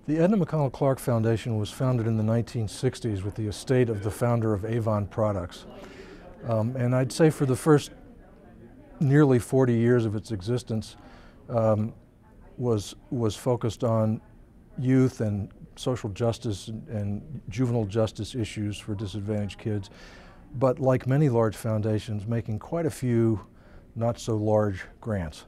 The Edna McConnell Clark Foundation was founded in the 1960s with the estate of the founder of Avon Products. And I'd say for the first nearly 40 years of its existence was focused on youth and social justice and juvenile justice issues for disadvantaged kids. But like many large foundations, making quite a few not so large grants.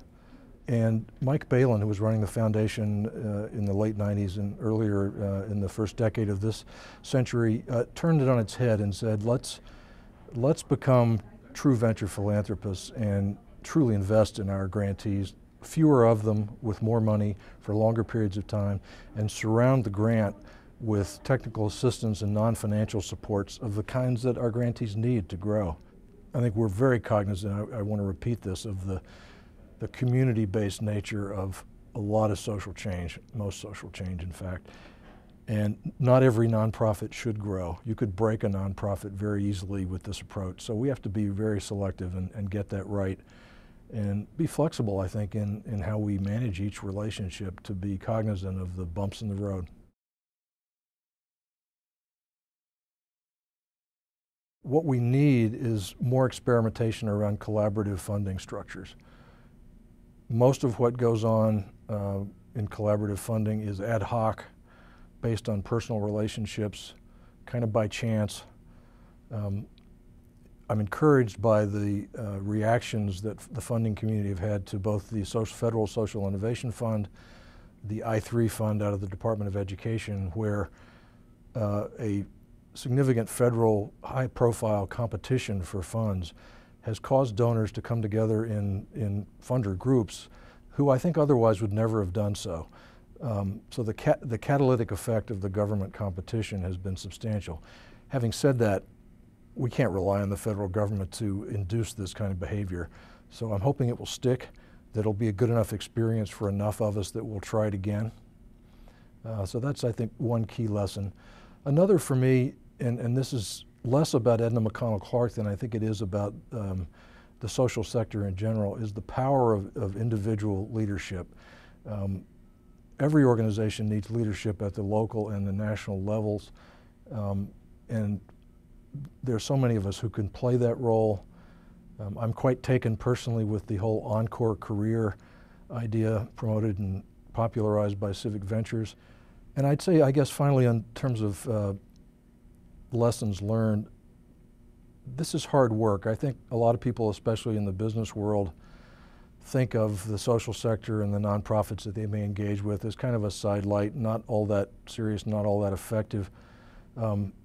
And Mike Balin, who was running the foundation in the late 90s and earlier in the first decade of this century, turned it on its head and said, let's become true venture philanthropists and truly invest in our grantees, fewer of them with more money for longer periods of time, and surround the grant with technical assistance and non-financial supports of the kinds that our grantees need to grow. I think we're very cognizant, I want to repeat this, of the community-based nature of a lot of social change, most social change in fact. And not every nonprofit should grow. You could break a nonprofit very easily with this approach. So we have to be very selective and get that right and be flexible, I think, in how we manage each relationship to be cognizant of the bumps in the road. What we need is more experimentation around collaborative funding structures. Most of what goes on in collaborative funding is ad hoc, based on personal relationships, kind of by chance. I'm encouraged by the reactions that the funding community have had to both the Federal Social Innovation Fund, the I3 fund out of the Department of Education, where a significant federal high-profile competition for funds has caused donors to come together in funder groups who I think otherwise would never have done so. So the catalytic effect of the government competition has been substantial. Having said that, we can't rely on the federal government to induce this kind of behavior. So I'm hoping it will stick, that it'll be a good enough experience for enough of us that we'll try it again. So that's, I think, one key lesson. Another for me, and this is less about Edna McConnell Clark than I think it is about the social sector in general, is the power of individual leadership. Every organization needs leadership at the local and the national levels, and there are so many of us who can play that role. I'm quite taken personally with the whole Encore career idea promoted and popularized by Civic Ventures. And I'd say, I guess finally, in terms of lessons learned, this is hard work. I think a lot of people, especially in the business world, think of the social sector and the nonprofits that they may engage with as kind of a sidelight, not all that serious, not all that effective.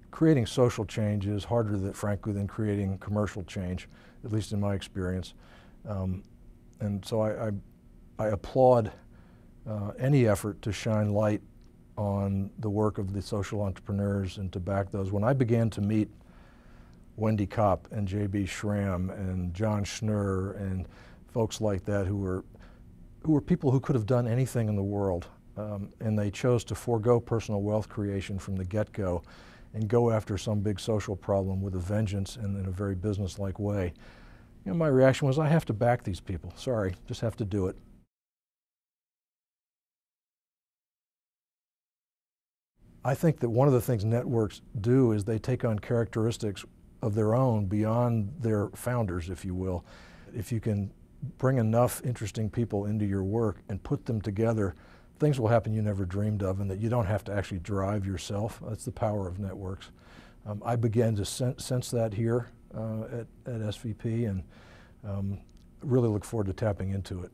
Creating social change is harder, frankly, than creating commercial change, at least in my experience. And so I applaud any effort to shine light on the work of the social entrepreneurs and to back those. When I began to meet Wendy Kopp and J.B. Schramm and John Schnurr and folks like that who were people who could have done anything in the world, and they chose to forego personal wealth creation from the get-go and go after some big social problem with a vengeance and in a very business-like way. You know, my reaction was, I have to back these people. Sorry, just have to do it. I think that one of the things networks do is they take on characteristics of their own beyond their founders, if you will. If you can bring enough interesting people into your work and put them together, things will happen you never dreamed of and that you don't have to actually drive yourself. That's the power of networks. I began to sense that here at SVP, and really look forward to tapping into it.